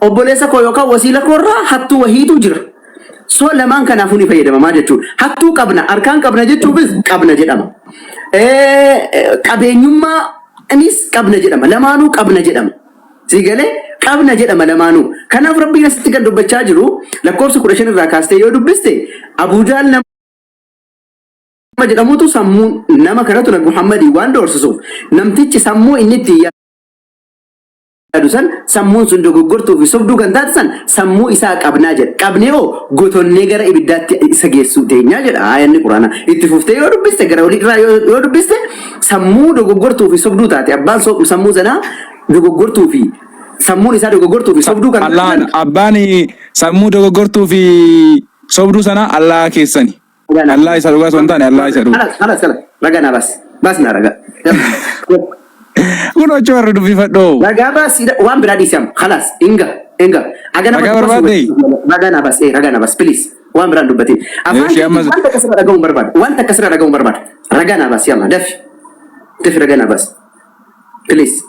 obboleessa koo yookaan wasiila koorraa hattuu wahiitu jira. So lamaan kanaafuu ni fayyadama jechuudha. Hattuu qabna, harkaan qabna jechuufis qabna jedhama. Qabeenyummaa anis qabna jedhama. Lamaanuu qabna jedhama. Sigalee qabna jedhama lamaanuu. Kanaaf rabbiin asitti kan dubbachaa jiru lakkoofsa 15 irraa kaastee yoo dubbiste Abujaal nama jedhamutu sammuu nama kanatu Nabi Muhammadii waan doorsisuuf namtichi sammuu inni itti yaadu sammuun sun dogoggortuu fi sobduu kan taasisan sammuu isaa qabnaa jedha. Qabnee oo gotonnee gara ibiddaatti isa geessuu teenyaa jedha ayanni Quraanaa. Itti fuftee yoo dubbiste gara olii irraa yoo dubbiste sammuu dogoggortuu fi sobduu taate abbaan sammuu sanaa dogoggortuu fi sammuun isaa dogoggortuu fi sobduu kan taasisan. Abbaan sammuu dogoggortuu fi sobduu sana Allah keessani. Allah isa dhugaa sontaane Allah isa dhugaa. Halas ragaa naa baas naa ragaa. Kun hojii warra dubbii fadhoo. Ragaa baas waan biraa dhiisam. Halas inga. Ragaa barbaade. Ragaa naa baas please. Waan biraan dubbate. Afaan wanta akkasirra dhagahuun barbaadu. Ragaa naa baas yalla dafi ragaa naa baas. Please.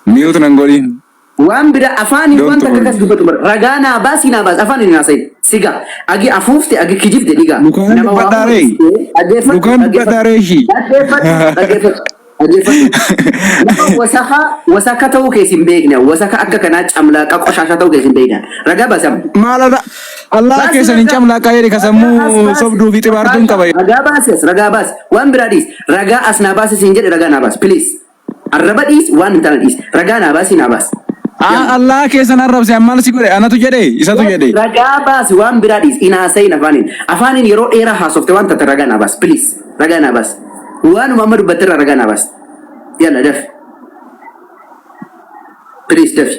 Miyuutu nan godhin. Waan biraa afaanii wanta akkas dubbatu ragaa naa baas afaanii naa sayi. Siga agi afuufte agi kijibde diga. Lukaan dubbataaree shi. Wasaka ta'uu keessin beekna. Wasaka akka kanaa camlaaqa qoshaasha ta'uu keessin beekna. Ragaa baasam. Maalidha? Allah keessan hin camlaaqa jedhe kasammuu sobduu fi xibaartuun qaba. Ragaa baas. Waan biraa dhiis. Ragaa as naa baas siin jedhe ragaa naa baas. Please. Arraba dhiis waan hin taane dhiis. Ragaa naa baas naa baas. Allah keessan arrabse ammal si godhe anatu jedhe isatu jedhe. Ragaa baas waan biraa dhiis. Inaasayin afaanin yeroo dheeraa haasofte waan taate ragaa naa baas. Please. Ragaa naa baas. Waan Muhammad dubbatterra ragaa naa baas. Yalla dafi. Please dafi.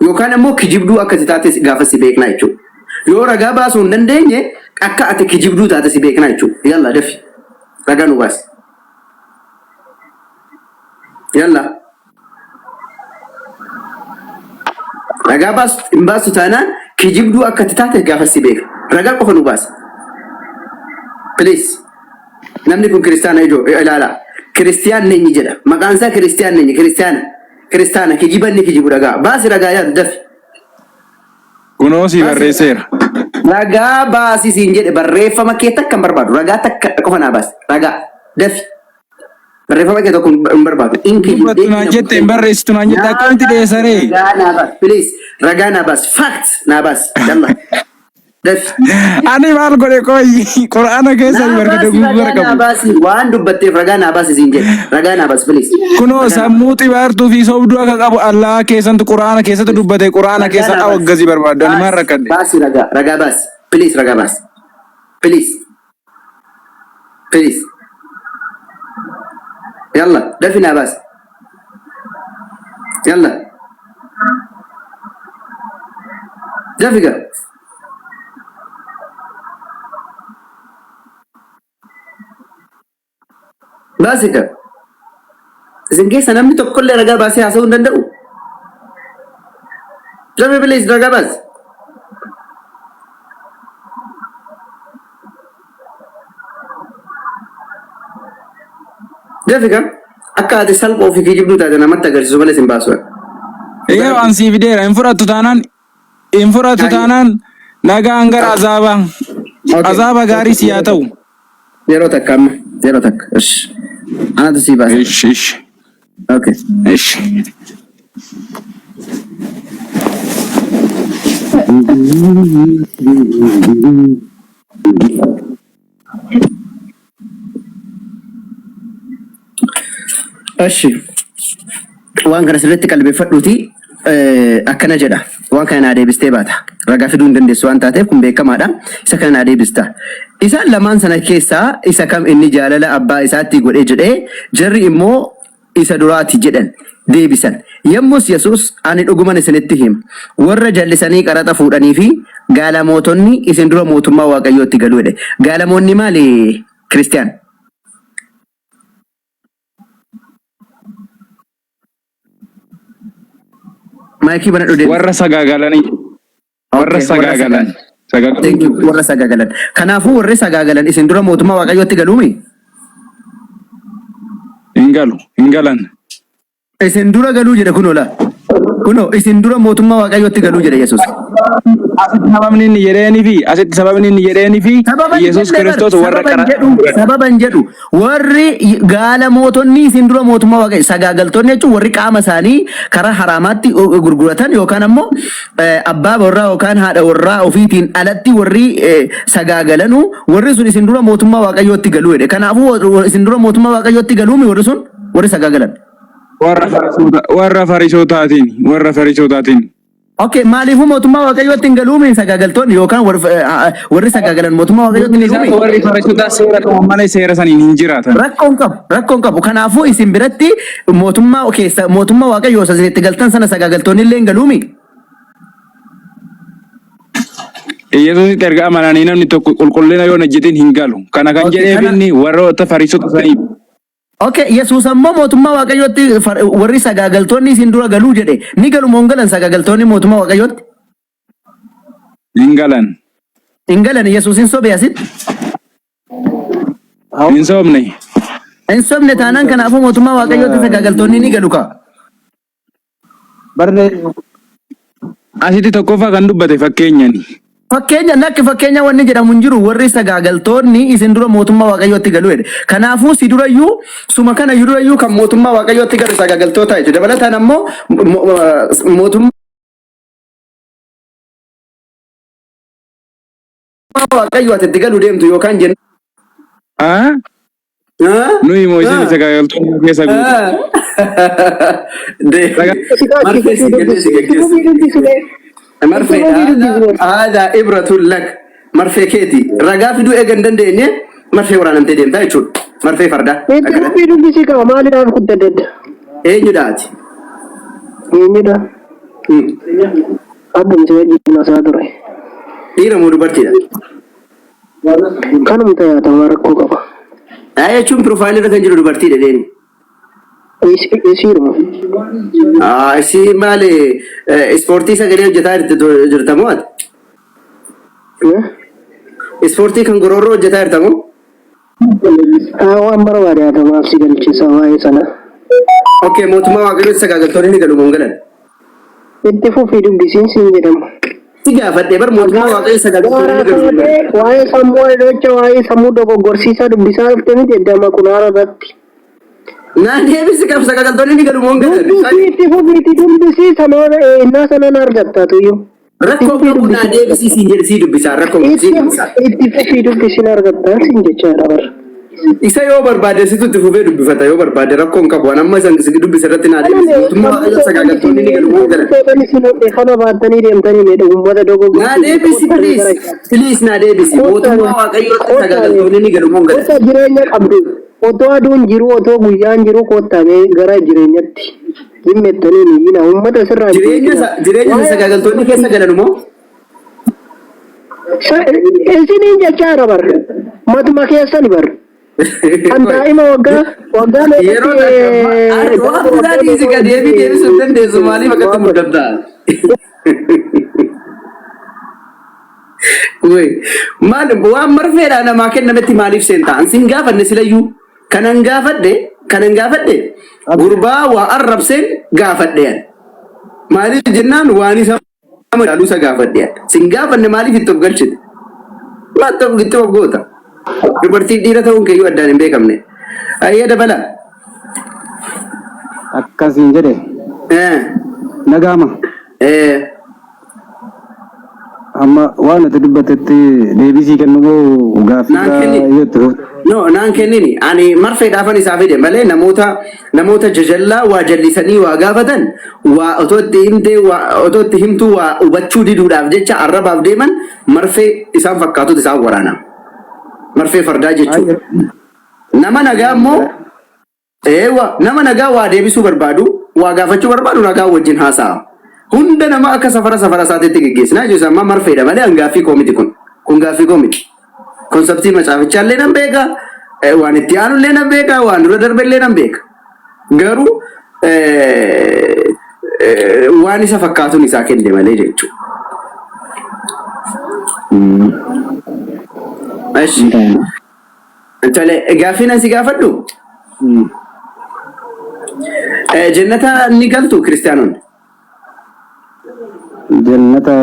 Yookaan ammoo kijibduu akka taate gaafa si beeknaa jechuudha. Yoo ragaa baasuu hin dandeenye akka ati kijibduu taate si beeknaa jechuudha. Yalla dafi. Ragaa nu baas. Yalla. Ragaa baas hin baasu taanaan kijibduu akka taate gaafa si beeka. Ragaa qofa nu baas. Please. Namni kun kiristaana ijoo ilaala. Kiristiyaan neenyi jedha. Maqaan isaa kiristiyaan neenyi kiristaana kijibanni kijibu ragaa. Baasi ragaa yaadu dafi. Kunoo si barreesseera. Ragaa baasi siin jedhe barreeffama kee takka hin barbaadu. Ragaa takka qofa naa baasi. Ragaa dafi. Barreeffama kee tokko hin barbaadu. Dubbatu naan jette hin barreessitu naan jette akkamitti dhiyeessaree? Ragaa naa baasi. Please. Ragaa naa baasi. Fact naa baasi. Dalla. Ani maal godhe koyi Quraana keessa barbaade gurgura qabu. Waan dubbatteef ragaa naa baasi siin jedhe. Ragaa naa baasi please. Kunoo sammuu xibaartuu fi sobduu akka qabu Allah keessantu Quraana keessatti dubbate Quraana keessa awwaggazii barbaadu. Ani maal rakkadhe? Baasi ragaa baasi. Please ragaa baasi. Please. Yalla dafi naa baasi. Yalla. Dafi gaa. Baasika. Isin keessa namni tokkollee ragaa baasee haasa'uu hin danda'u. Jabe bilees ragaa baasi. Dafiika akka ati salphoo fi kijibduu taate namatti agarsiisu malee sin baasu. Eeyyee waan siif deera hin fudhattu taanaan nagaan gara azaaba gaarii si haa ta'u. Yeroo takka amma yeroo takka. Anatu si baasa. Ish. Okay. Ish. Ashi. Waan kana sirriitti qalbeeffadhuuti akkana jedha. Waan kana naa deebistee baata. Ragaa fiduu hin dandeessu waan taateef kun beekamaadha. Isa kana naa deebista. Isaan lamaan sana keessaa isa kam inni jaalala abbaa isaatti godhee jedhee jarri immoo isa duraati jedhan deebisan. Yommus Yesuus ani dhuguman isinitti hima. Warra jallisanii qaraxa fuudhanii fi gaalamootonni isin dura mootummaa Waaqayyootti galuu jedhe. Gaalamoonni maali Kiristiyaan? Maayikii bana dhudhe. Warra sagaagalanii. Warra sagagalan. Thank you. Warra sagagalan. Kanaafuu warri sagagalan isin dura mootummaa Waaqayyootti galuumi? Hin galan. Isin dura galuu jedha kun ola. kuno isin dura mootummaa waaqayyootti galuu jedhe Yesuus. Asitti sababni inni jedheeni fi asitti sababni inni jedheeni fi Yesuus Kiristoos warra qara sababan jedhu warri gaala mootonni isin dura mootummaa waaqayyo sagaagaltoonni jechuun warri qaama isaanii karaa haraamaatti gurguratan yookaan ammoo abbaa warraa yookaan haadha warraa ofiitiin alatti warri sagaagalanu warri sun isin dura mootummaa waaqayyootti galuu jedhe. Kanaafuu isin dura mootummaa waaqayyootti galuumi warri sun warri sagaagalan. warra fariisotaatiin. Okay, maaliifuu mootummaa waaqayyootti hin galuumi sagaagaltoonni yookaan warri sagaagalan mootummaa waaqayyootti hin galuumi. Warri fariisotaa seera qabu malee seera saniin hin jiraatan. Rakkoon qabu. Kanaafuu isin biratti mootummaa waaqayyoo itti galtan sana sagaagaltoonni illee hin galuumi. Yesuusitti erga amananii namni tokko qulqullina yoo hojjetin hin galu. Kana kan jedheef inni warroota fariisota saniif. Okay, Yesuus ammoo mootummaa waaqayyootti warri sagaagaltoonni isin dura galuu jedhe. Ni galu moo hin galan sagaagaltoonni mootummaa waaqayyootti? Hin galan. Hin galan Yesuusin sobee asitti? Hin sobne. Hin sobne taanaan kanaafuu mootummaa waaqayyootti sagaagaltoonni ni galu kaa. Barne asitti tokkoffaa kan dubbate fakkeenyani. Fakkeenya wanni jedhamu hin jiru warri sagaagaltoonni isin dura mootummaa waaqayyootti galuu jedhe. Kanaafuu si durayyuu suma kana durayyuu kan mootummaa waaqayyootti galu sagaagaltoota jechuudha. Dabalataan ammoo mootummaa waaqayyootti galu deemtu yookaan jenna. Nuyi moo isin sagaagaltoonni keessa marfe hada ibratul lak marfe keeti ragaa fiduu eegan dandeenye marfe waraanamtee deemtaa jechuudha. Marfe farda fiduu bisi qaba maaliidhaan kuddadedda eenyudhaati abbumti wajjin asaa ture dhiira moo dubartiidha? Kanuma tajaajila rakkoo qaba. Jechuun piroofaayilii irra kan jiru dubartiidha deeni. Isiiruma. Isi maali ispoortii sagalee hojjetaa jirtamoo ati? Ispoortii kan goroorroo hojjetaa jirtamoo? Waan barbaade haa ta'u si galchisa waa'ee sana. Okay, mootummaa waaqayyootti sagaagaltoonni ni galu moo hin galan? Itti fufii dubbisiin siin jedhama. Si gaafadhee bar mootummaa waaqayyootti sagaagaltoonni ni galu moo hin galan? Waa'ee sammuu dhocha waa'ee sammuu dogoggorsiisaa dubbisaa dhuftee miti eddama kunaara irratti. Naan deebisi qab sagaagaltoonni ni galu moo hin galan? Itti fufii dubbisii innaa sanaan argatta tuyyuu. Rakkoo qabu naa deebisi siin jedhisi dubbisaa rakkoo siin dubbisaa. Itti fufii dubbisiin argatta siin jechaadha bar. Isa yoo barbaade situ itti fufee dubbifata yoo barbaade rakkoon qabu waan amma isan dubbisa irratti naa deebisi mootummaa waaqayyootti sagaagaltoonni ni galu moo hin galan? Kana baattanii deemtanii mee uummata dogoggorsiisaa. Naa deebisi please naa deebisi mootummaa waaqayyootti sagaagaltoonni ni galu moo hin galan? Gosa jireenya qabdu otoo aduun jiru otoo guyyaan jiru kottamee gara jireenyatti himmettanii ni yina uummata sirraa jireenya sagaagaltoonni keessa galan moo? Isiniin jechaadha bar matuma keessani bar. Kan daa'ima waggaa yeroo waan deebisuu dandeessu maaliif akkatti muddatta? Waan marfeedhaa namaa kennametti maaliif seentaa? Ansin gaafanne silayyuu kanan gaafadhe gurbaa waa arrabseen gaafadhe maaliif jennaan waan isa madaaluusa gaafadhe sin gaafanne maaliif itti of galchite? Waan ta'u itti of goota. Dubartiin dhiira ta'uun keeyyuu addaan hin beekamne. Ayyee dabala. Akkasiin jedhe. Nagaama. Amma waan ati dubbatetti deebisii kennu moo gaaffii yoo No, naan kennini. Ani marfeedhaafan isaa fide malee namoota jajallaa waa jallisanii waa gaafatan waa otoo itti himtuu waa hubachuu diduudhaaf jecha arrabaaf deeman marfee isaan fakkaatutu isaan waraana. Marfee fardaa jechuudha. Nama nagaa immoo nama nagaa waa deebisuu barbaadu waa gaafachuu barbaadu nagaa wajjin haasa'a. Hunda nama akka safara isaatiitti geggeessinaa jechuudha. Amma marfeedha malee hangaaffii koomiti kun gaaffii koomiti. Konseptii macaafichaa illee nan beeka, waan itti aanu illee nan beeka, waan dura darbe illee nan beeka. Garuu waan isa fakkaatuun isaa kenne malee jechuudha. Ashi. Tole gaafiin asi gaafadhu. Jannata ni galtu kiristaanonni. jannata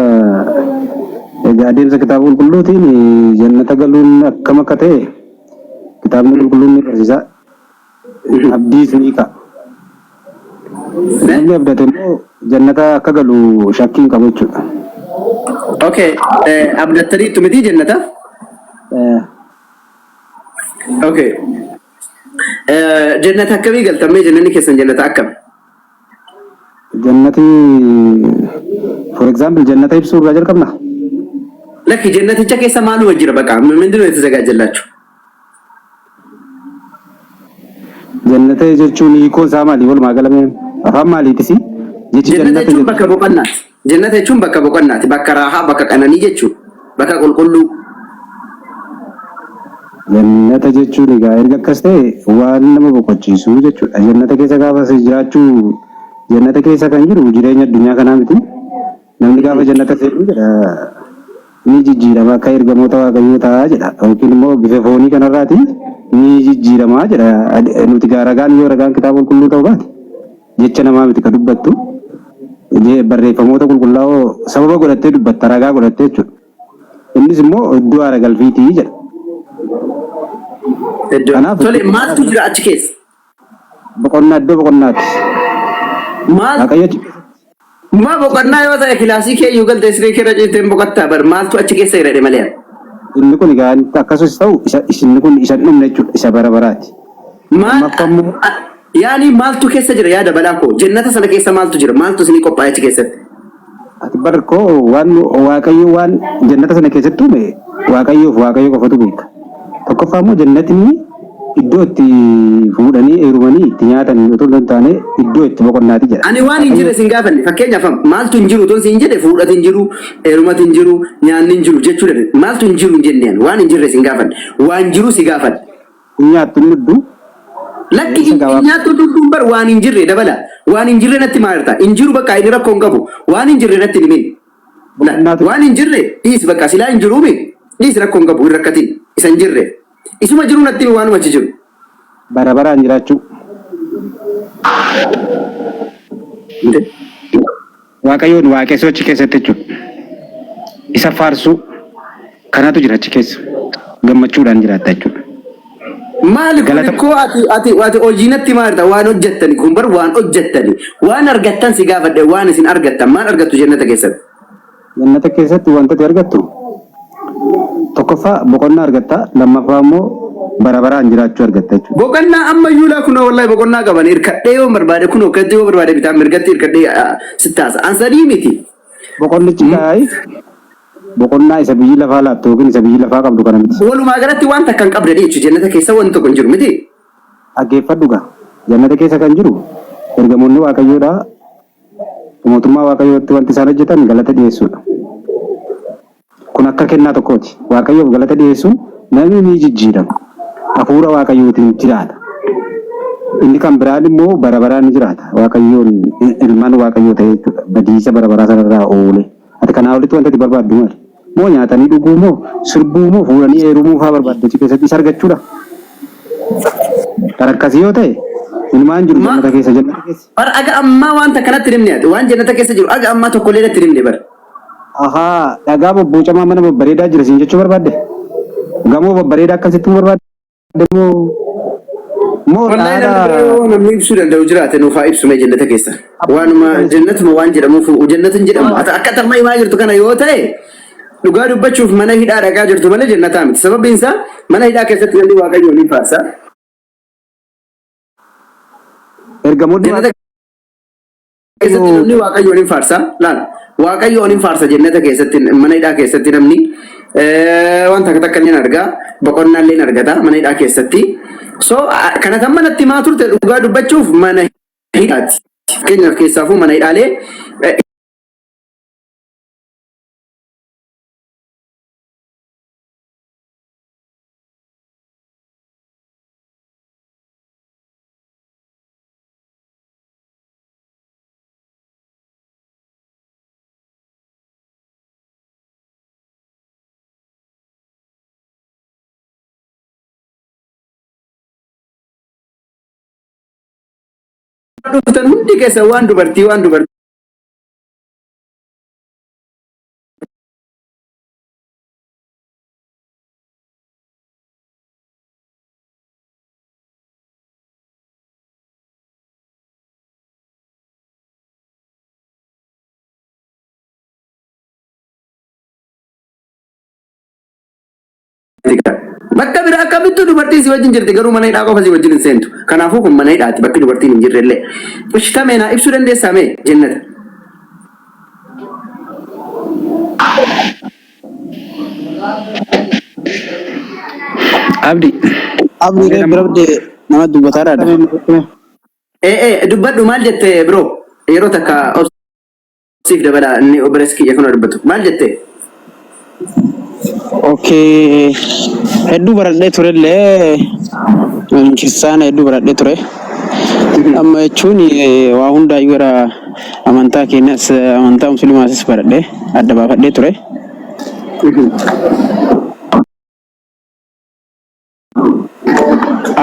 egaa adeemsa kitaaba qulqulluutiin jannata galuun akkam akka ta'e kitaabni qulqulluun ni barsiisa. Abdiis ni ka'a. Namni abdate immoo jannata akka galu shakkii hin qabu jechuudha. Okay, abdattaniitu miti jannata? Okay. Jannata akkamii galtamee jannanni keessan jannata akkam? Jannati for example jannata ibsuu irraa jalqabna. Lakki jannaticha keessa maaluma jira baqa? Mindin ነው የተዘጋጀላችሁ? Jannata jechuun hiikoon isaa maali? Walumaa galame afaan maaliitis? Jannata jechuun bakka boqonnaati. Jannata jechuun bakka boqonnaati. Bakka raahaa, bakka qananii jechuudha. Bakka qulqulluu. Jannata jechuun egaa erga akkas ta'e waan nama boqochiisu jechuudha. Jannata keessa gaafa jiraachuu jannata keessa kan jiru jireenya addunyaa kanaa miti. Namni gaafa jannata seenu jedha ni jijjiirama akka ergamoota waaqayyoo ta'a jedha. Yookiin immoo bifa foonii kanarraati ni jijjiirama jedha. Nuti ragaan yoo ragaan kitaaba qulqulluu ta'uu baate jecha namaa miti kan dubbattu. Barreeffamoota qulqullaa'oo sababa godhattee dubbatta ragaa godhattee jechuudha. Innis immoo iddoo aara galfiitii jedha. Tole maaltu jira achi keessa? Boqonnaa iddoo boqonnaati. Maal? Maa boqonnaa yoo ta'e kilaasii kee yoo galte siree keera jettee boqottaa bar maaltu achi keessa jira malee? Inni kun egaa akkasumas ta'u inni kun isa dhumne jechuudha isa bara baraati. Maal? Yaani maaltu keessa jira yaada balaa koo jannata sana keessa maaltu jira maaltu isinii qophaa'e achi keessatti? Ati barkoo waan waaqayyo waan jannata sana keessatti uume waaqayyo qofatu beeka. Tokkoffaa immoo jannatni iddoo itti fuudhanii heerumanii itti nyaatan otoo hin taane iddoo itti boqonnaati jedha. Ani waan hin jirre sin gaafanne fakkeenyaaf maaltu hin jiru otoo sin jedhe fuudhati hin jiru heerumati hin jiru nyaanni hin jiru jechuudha. Maaltu hin jiru hin jenneen waan hin jirre sin gaafanne waan jiru si gaafanne. Nyaattu nuddu. Lakki nyaattu dudduun bar waan hin jirre dabala waan hin jirre natti maalirta hin jiru bakka inni rakkoo hin qabu waan hin jirre natti himi. Waan hin jirre dhiis bakka silaa hin jiruumi dhiis rakkoo hin qabu hin rakkatin isa hin jirre. Isuma jiru natti waan achi jiru. Bara baraan jiraachuu. Waaqayyoon waaqessoo achi keessatti jechuudha. Isa faarsuu kanatu jira achi keessa. Gammachuudhaan jiraatta jechuudha. Maali kun koo ati hojiinatti maalidha waan hojjettani kun bar waan hojjettani waan argattan si gaafadhe waan isin argattan maal argattu jannata keessatti? Jannata keessatti wantoota argattu tokkoffaa boqonnaa argatta lammaffaa immoo bara baraan jiraachuu argatta jechuudha. Boqonnaa ammayyuu laa kunoo wallahi boqonnaa qaban hirkadhee yoo barbaade kunoo kaddi yoo barbaade bitaan mirgatti hirkadhee sittaasa ansadii miti. Boqonnichi gaa'ii boqonnaa isa biyyi lafaa laattu yookiin isa biyyi lafaa qabdu kana miti. Walumaa galatti waan takka hin qabne jechuudha jannata keessa wanti tokko hin jiru miti. Dhaggeeffadhu gaa jannata keessa kan jiru ergamoonni waaqayyoodha mootummaa waaqayyootti wanti isaan hojjetan galata dhiyeessuudha. Kun akka kennaa tokkooti. Waaqayyoof galata dhiyeessuun namni ni jijjiirama. Hafuura waaqayyootiin jiraata. Inni kan biraan immoo bara baraan ni jiraata. Waaqayyoon ilmaan waaqayyoo ta'e jechuudha. Badiisa bara baraa sanarraa oole. Ati kanaa olitti wanta itti barbaaddu maali? Moo nyaatanii dhuguu moo sirbuu moo fuudhanii heerumuu fa'aa barbaaddu keessatti isa argachuudha. Kan akkasii yoo ta'e ilmaan jiru jannata keessa jannata keessa. Bara aga ammaa wanta kanatti himne waan jannata keessa jiru aga ammaa tokkollee natti himne bara. Ahaa dhagaa bobbocamaa mana babbareedaa jira siin jechuu barbaadde? Gamoo babbareedaa akkasitti barbaadde moo namni ibsuu danda'u jiraate nuufaa ibsume jannata keessa. Waanuma jannatuma waan jedhamuuf jannatin jedhamu akka tamma himaa jirtu kana yoo ta'e dhugaa dubbachuuf mana hidhaa dhagaa jirtu malee jannataa miti. Sababiin isaa mana hidhaa keessatti namni waaqayyoo ni faarsa. Ergamoonni keessatti namni waaqayyoo ni faarsa. Laal waaqayyoo ni faarsa jannata keessatti mana hidhaa keessatti namni wanta takka illee argaa boqonnaa illee argata mana hidhaa keessatti. So kana tamma natti maa turte dhugaa dubbachuuf mana hidhaati. Fakkeenyaaf keessaafuu mana hidhaalee dhuftan hundi keessa waan dubartii Bakka bira akkamitti dubartii si wajjin jirti garuu mana hidhaa qofa si wajjin hin seentu. Kanaafuu kun mana hidhaati bakki dubartiin hin jirre illee. Ishtamee naa ibsuu dandeessaa mee jennata. Abdi birabde nama dubbataadha. Dubbadhu maal jette bro? Yeroo takka obsiif dabala inni obboleessi kiyya kana dubbatu. Maal jette? Okay, hedduu baradhee turellee kiristaana hedduu baradhee ture. Amma jechuun waa hundaayyuu gara amantaa keenyas amantaa musliimaasis baradhee adda baafadhee ture.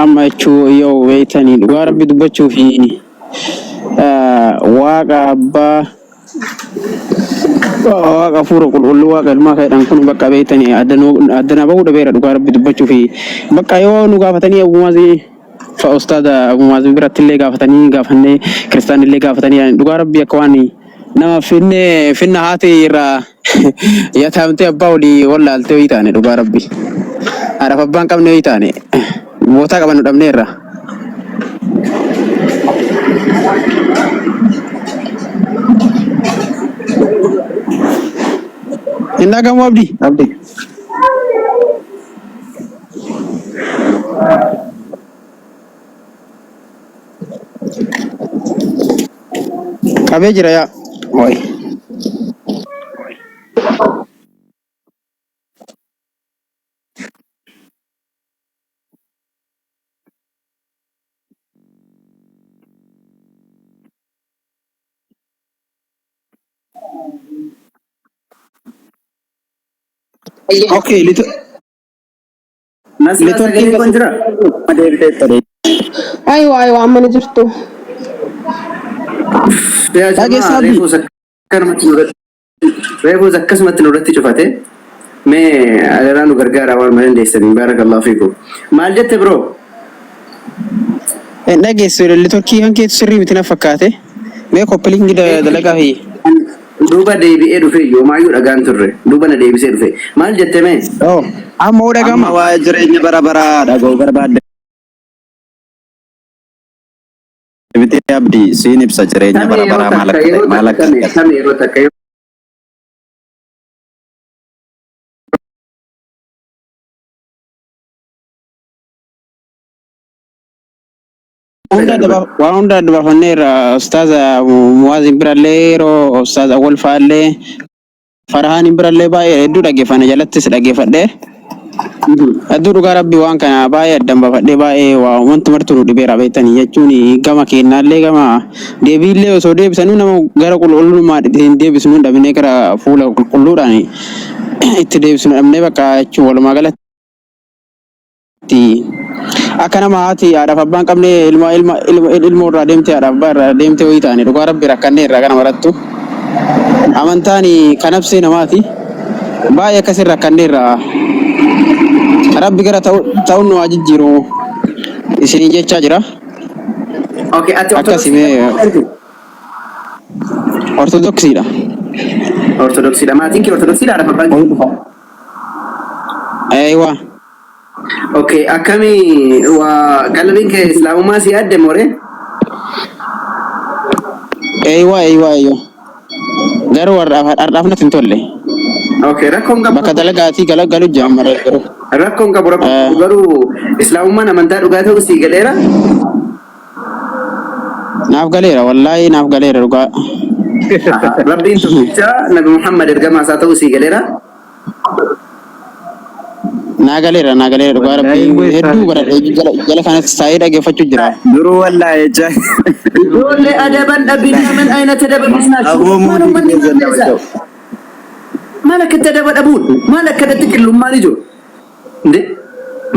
Amma jechuun yoo beektanii dhugaa rabbi dubbachuu fi waaqa abbaa waaqa fuura qulqulluu waaqa ilmaa fayyadamu kun bakka beektanii addana bahuu dhabeera dhugaa rabbi dubbachuu fi bakka yoo nu gaafatanii abumaazii fa ustaada abumaazii biratti illee gaafannee kiristaanni illee gaafatanii dhugaa rabbi akka waan nama finna haati irraa yatamtee abbaa olii wallaaltee ho'i taane dhugaa rabbi haadhaaf abbaan qabne ho'i taane bootaa qaban nu dhabneerra. Inna kamu Abdi? Kabe jira ya. Oi. Okay, Nasra sagalee kon jira. Aywa amma ni jirtu. Reefuu akkasumatti nurratti cufate mee adaraan nu gargaara waan malee dandeessanii baarakallahu fiikum. Maal jette bro? dhageessu litoorkii hankeetu sirrii miti na fakkaate mee koppiliingi dalagaa fi duuba deebi'ee dhufe yoomaayyuu dhagaan turre duuba na deebisee dhufe maal jette mee? Amma dhagama waa jireenya bara baraa dhagoo barbaadde Biti Abdi siin ibsa jireenya bara baraa maal akka waan hunda adda baafanneerra ustaaza Muwaazin birallee yeroo ustaaza Awwal fa'aallee Farahaan birallee baay'ee hedduu dhaggeeffanne jalattis dhaggeeffadhee hedduu dhugaa rabbi waan kana baay'ee addan baafadhee baay'ee waa wanti martuu nu dhibeera beektanii jechuun gama kennaallee gama deebiillee osoo deebisanuu nama gara qulqullummaa ittiin deebisnuu hin dhabnee gara fuula qulqulluudhaan itti deebisnu dhabnee bakka jechuun walumaa galatti akka nama haati haadhaaf abbaan qabne ilmoo irraa deemte haadhaaf abbaa irraa deemte wayii taane dhugaa rabbi rakkannee irraa kana marattu amantaan kan absee namaati baay'ee akkasii rakkannee irraa rabbi gara ta'uun nu jijjiiru isinii jechaa jira. Akkasimee ortodoksiidha. Ortodoksiidha maatiin kee ortodoksiidha haadhaaf abbaan kee? Eeywaa. Okay, akami wa qalbiin kee islaamummaa si adde more? Eeywaa. Garuu har'aaf natti hin tolle. Okay, rakkoon qabu. Bakka dalagaatii galu jaammaree garuu. Rakkoon qabu garuu islaamummaan amantaa dhugaa ta'uu si galeera? Naaf galeera wallaahi naaf galeera dhugaa. Rabbiin tokkicha Nabi Muhammad ergamaa isaa ta'uu si galeera? Naagaleera dhugaa rabbi hedduu baradhee jala kanatti taa'ee dhaggeeffachuu jira. Duruu wallaahi jecha. Ijoollee adaban dhabinaa min ayna tadabbiisnaa. Maal akka tadaba dhabuun maal akka datti qillummaan ijoo.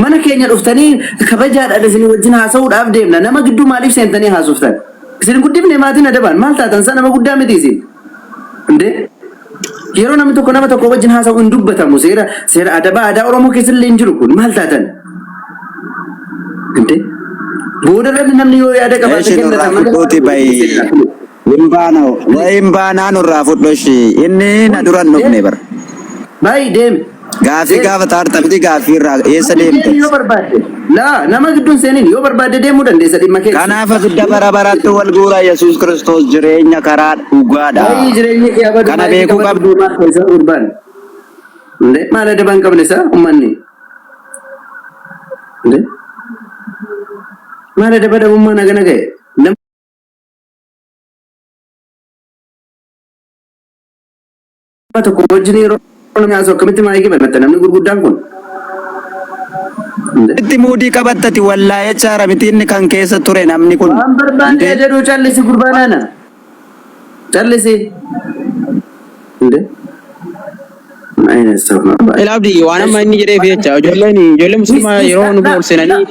Mana keenya dhuftanii kabajaadhaan isin wajjin haasa'uudhaaf deemna nama gidduu maaliif seentanii haasoftan? Isin guddifne maatiin adaban maal taatan sana nama guddaa miti isin. Yeroo namni tokko wajjin haasa'u hin dubbatamu seera adaba aadaa Oromoo keessallee hin jiru kun maal taatan? Boodarratti namni yoo yaada qabaate kennata Wimbaanaa nurraa fudhu ishee inni na duran dhufne bara. Baay'ee deem Gaaffii gaafataa miti gaaffii irraa eessa deemte? Yoo barbaadde. Laa nama gidduun seenin yoo barbaadde deemuu dandeessa dhimma keessa. Kanaaf abidda bara baraatti wal guura Yesuus Kiristoos jireenya karaa dhugaadha. Jireenya kee abaduu. Kana beekuu qabdu. Maal adda baan qabne isaa uummanni? Maal adda bada uummanni hagana ga'e? Nama tokko wajjin yeroo namni haasa'u akkamitti maayikii bal'atta namni gurguddaan kun? Itti muudii qabattati wallaayee chaara miti inni kan keessa ture namni kun. Waan barbaadee jedhu callisi gurbaanaana. Callisi. Ilaabdi waan amma inni jedhee fi jecha ijoollee musliimaa yeroo nu ol seenanii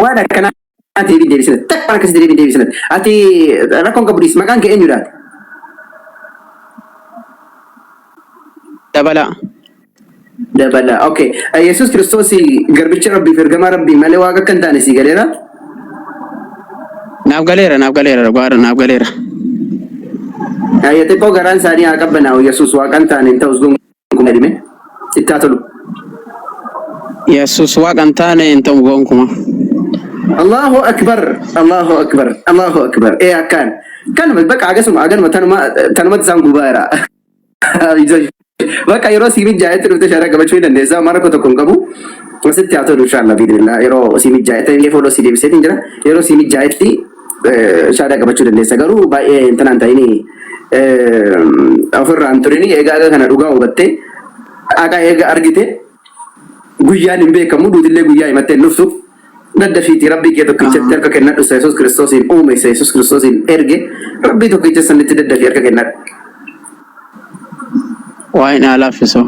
waan akkanaati deebisina takka akkasitti deebisina ati rakkoon qabdis maqaan kee eenyudha? Dabala okay Yesuus Kiristoos garbicha Rabbii fi ergamaa Rabbii malee waaqa kan taane si galeera? naaf galeera Ayyaate koo garaan isaanii haa qabbanaa Yesuus waaqan taane ta'us gonkumaa dhime itti haa tolu. Yesuus waaqan taane ta'u gonkuma. Allahu akbar akkan kan bakka agasuma tanuma isaan gubaara. Bakka yeroo siimii jaayatti dhufte shara qabachuu ni dandeessa mara ko tokko hin qabu asitti haa tolu inshallah biidillah yeroo siimii jaayatti illee fooloo si deebiseetiin jira yeroo siimii jaayatti shara qabachuu dandeessa garuu baay'ee intanaan ta'ini ofirraan turini egaa kana dhugaa hubatte akka eega argite guyyaan hin beekamu duutillee guyyaa himattee nuftu daddafiiti rabbii kee tokkichatti harka kennadhu Yesuus Kiristoosiin uume Yesuus Kiristoosiin erge rabbii tokkicha sanitti daddafi harka kennadhu. Waa hin alaafiso.